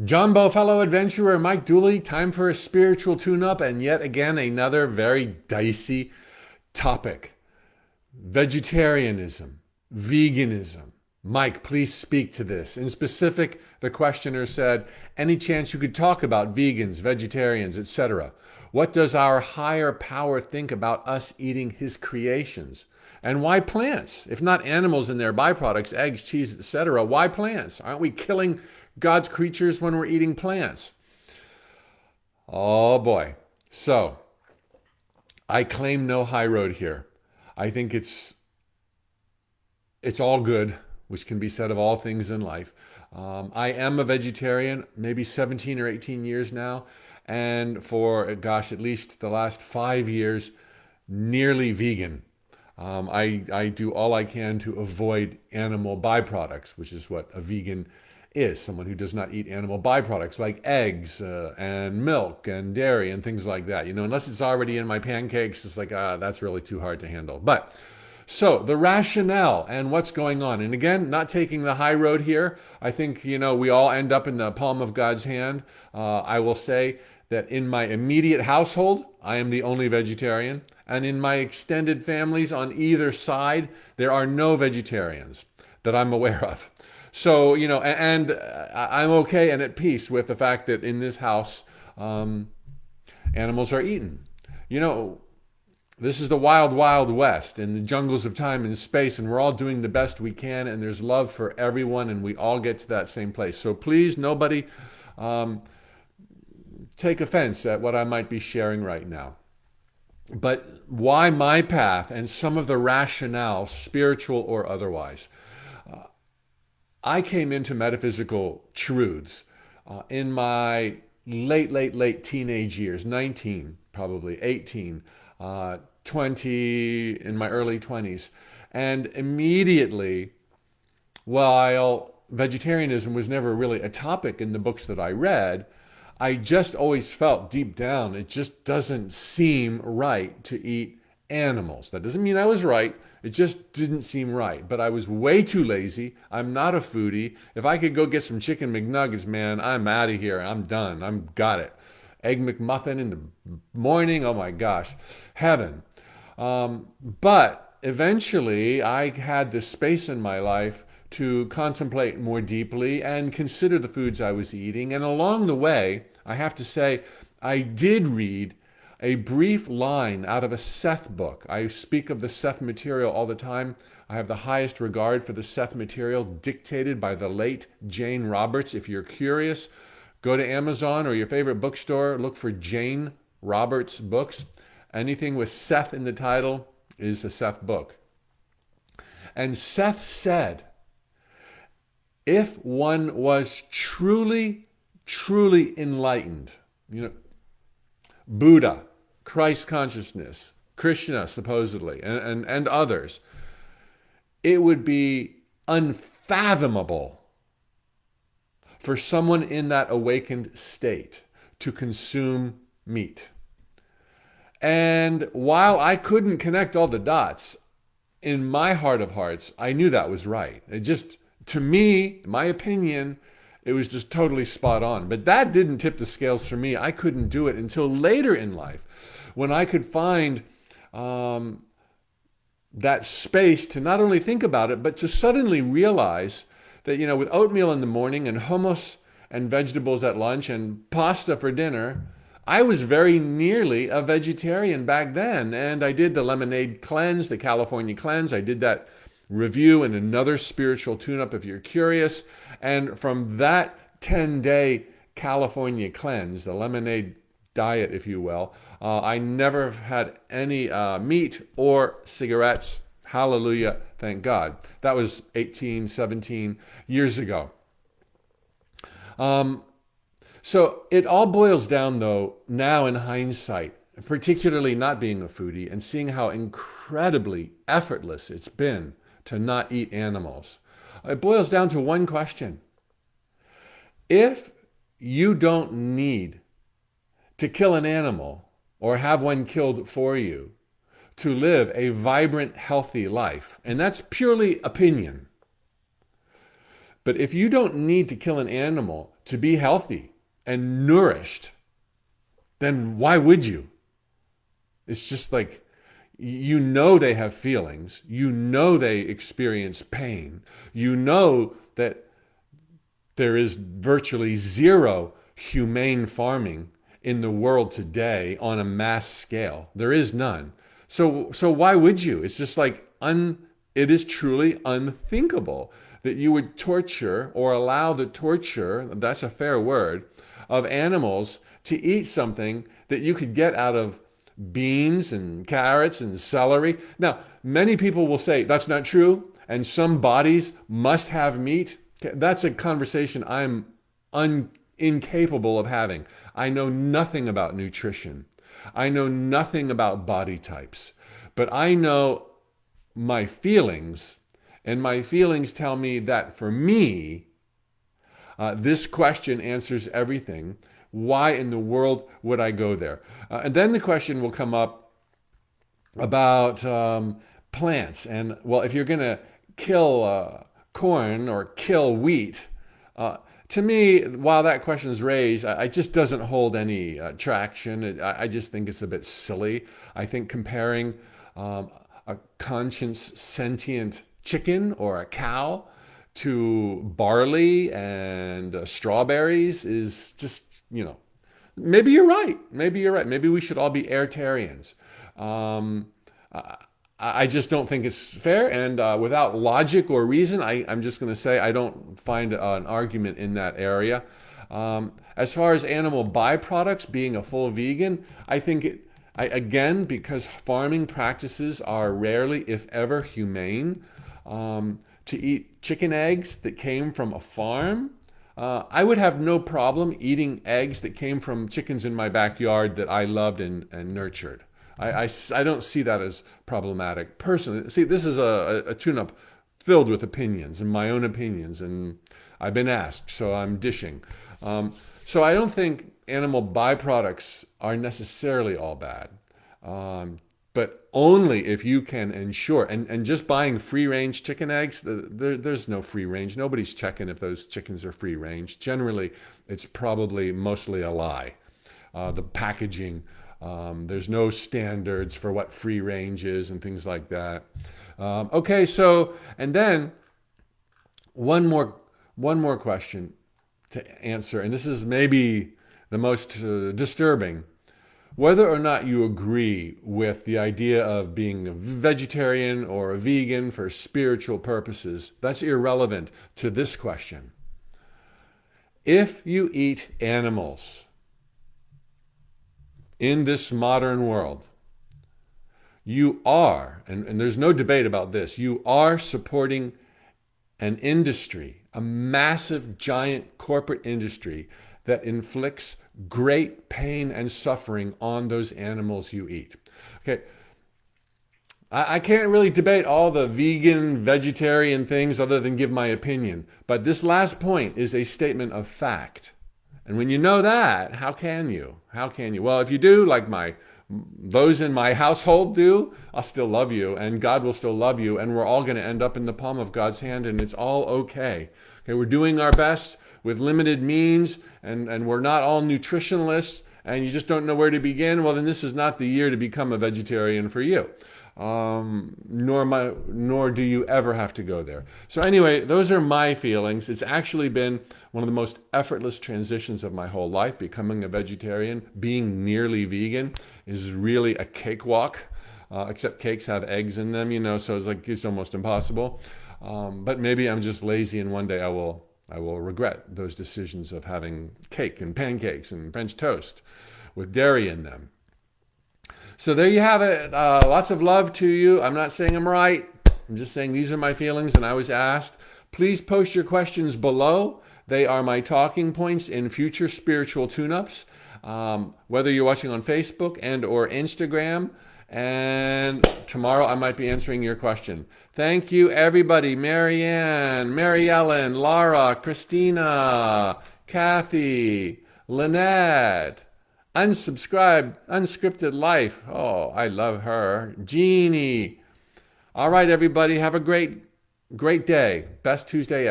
Jumbo fellow adventurer Mike Dooley, time for a spiritual tune-up and yet again another very dicey topic. Vegetarianism, veganism. Mike, please speak to this. In specific, the questioner said, any chance you could talk about vegans, vegetarians, etc.? What does our higher power think about us eating his creations? And why plants? If not animals and their byproducts, eggs, cheese, etc., why plants? Aren't we killing God's creatures when we're eating plants? Oh boy. So, I claim no high road here. I think it's all good, which can be said of all things in life. I am a vegetarian, maybe 17 or 18 years now, and for, gosh, at least the last 5 years, nearly vegan. I do all I can to avoid animal byproducts, which is what a vegan is, someone who does not eat animal byproducts like eggs and milk and dairy and things like that. Unless it's already in my pancakes, it's like, that's really too hard to handle. But so the rationale and what's going on. And again, not taking the high road here. I think, we all end up in the palm of God's hand. I will say that in my immediate household, I am the only vegetarian. And in my extended families on either side, there are no vegetarians that I'm aware of. So, and I'm okay and at peace with the fact that in this house, animals are eaten. This is the wild, wild west in the jungles of time and space, and we're all doing the best we can, and there's love for everyone, and we all get to that same place. So please, nobody take offense at what I might be sharing right now. But why my path and some of the rationale, spiritual or otherwise? I came into metaphysical truths in my late teenage years, 19, probably 18, 20, in my early 20s. And immediately, while vegetarianism was never really a topic in the books that I read, I just always felt deep down it just doesn't seem right to eat animals. That doesn't mean I was right. It just didn't seem right. But I was way too lazy. I'm not a foodie. If I could go get some chicken McNuggets, man, I'm out of here. I'm done. I'm got it. Egg McMuffin in the morning. Oh my gosh. Heaven. But eventually I had this space in my life to contemplate more deeply and consider the foods I was eating. And along the way, I have to say, I did read a brief line out of a Seth book. I speak of the Seth material all the time. I have the highest regard for the Seth material dictated by the late Jane Roberts. If you're curious, go to Amazon or your favorite bookstore, look for Jane Roberts books. Anything with Seth in the title is a Seth book. And Seth said, if one was truly enlightened, Buddha, Christ consciousness, Krishna supposedly, and others, it would be unfathomable for someone in that awakened state to consume meat. And while I couldn't connect all the dots, in my heart of hearts, I knew that was right. It just, to me, my opinion, it was just totally spot on. But that didn't tip the scales for me. I couldn't do it until later in life when I could find that space to not only think about it, but to suddenly realize that, with oatmeal in the morning and hummus and vegetables at lunch and pasta for dinner, I was very nearly a vegetarian back then. And I did the lemonade cleanse, the California cleanse. I did that review in another spiritual tune-up if you're curious. And from that 10-day California cleanse, the lemonade diet, if you will, I never had any meat or cigarettes. Hallelujah, thank God. That was 18, 17 years ago. So it all boils down, though, now in hindsight, particularly not being a foodie and seeing how incredibly effortless it's been to not eat animals. It boils down to one question. If you don't need to kill an animal or have one killed for you to live a vibrant, healthy life, and that's purely opinion, But if you don't need to kill an animal to be healthy and nourished, then why would you? It's just like, you know they have feelings. You know they experience pain. You know that there is virtually zero humane farming in the world today on a mass scale. There is none. So why would you? It's just like it is truly unthinkable that you would torture or allow the torture, that's a fair word, of animals to eat something that you could get out of beans and carrots and celery. Now, many people will say that's not true, and some bodies must have meat. That's a conversation I'm incapable of having. I know nothing about nutrition. I know nothing about body types, but I know my feelings, and my feelings tell me that for me, this question answers everything. Why in the world would I go there? And then the question will come up about plants. And well, if you're going to kill corn or kill wheat, to me, while that question is raised, it just doesn't hold any traction. I just think it's a bit silly. I think comparing a conscience sentient chicken or a cow to barley and strawberries is just, maybe you're right. Maybe you're right. Maybe we should all be airtarians. I just don't think it's fair. And without logic or reason, I'm just going to say I don't find an argument in that area. As far as animal byproducts, being a full vegan, I think again, because farming practices are rarely, if ever, humane, to eat chicken eggs that came from a farm, I would have no problem eating eggs that came from chickens in my backyard that I loved and nurtured. I don't see that as problematic personally. See, this is a tune-up filled with opinions and my own opinions, and I've been asked, so I'm dishing. So I don't think animal byproducts are necessarily all bad, but only if you can ensure. And just buying free-range chicken eggs, there's no free range. Nobody's checking if those chickens are free-range. Generally, it's probably mostly a lie. The packaging, there's no standards for what free range is and things like that. Okay, so, and then one more question to answer, and this is maybe the most disturbing. Whether or not you agree with the idea of being a vegetarian or a vegan for spiritual purposes, that's irrelevant to this question. If you eat animals in this modern world, you are, and there's no debate about this, you are supporting an industry, a massive, giant corporate industry that inflicts great pain and suffering on those animals you eat. Okay, I can't really debate all the vegan, vegetarian things other than give my opinion, but this last point is a statement of fact. And when you know that, how can you? How can you? Well, if you do, like those in my household do, I'll still love you, and God will still love you, and we're all going to end up in the palm of God's hand, and it's all okay. Okay, we're doing our best with limited means, and we're not all nutritionalists, and you just don't know where to begin. Well, then this is not the year to become a vegetarian for you. Nor do you ever have to go there. So anyway, those are my feelings. It's actually been one of the most effortless transitions of my whole life, becoming a vegetarian. Being nearly vegan is really a cakewalk, except cakes have eggs in them, so it's almost impossible. But maybe I'm just lazy, and one day I will regret those decisions of having cake and pancakes and French toast with dairy in them. So there you have it. Lots of love to you. I'm not saying I'm right. I'm just saying these are my feelings, and I was asked. Please post your questions below. They are my talking points in future spiritual tune-ups, whether you're watching on Facebook and or Instagram. And tomorrow I might be answering your question. Thank you, everybody. Marianne, Mary Ellen, Laura, Christina, Kathy, Lynette, Unsubscribed, Unscripted Life. Oh, I love her. Jeannie. All right, everybody. Have a great day. Best Tuesday ever.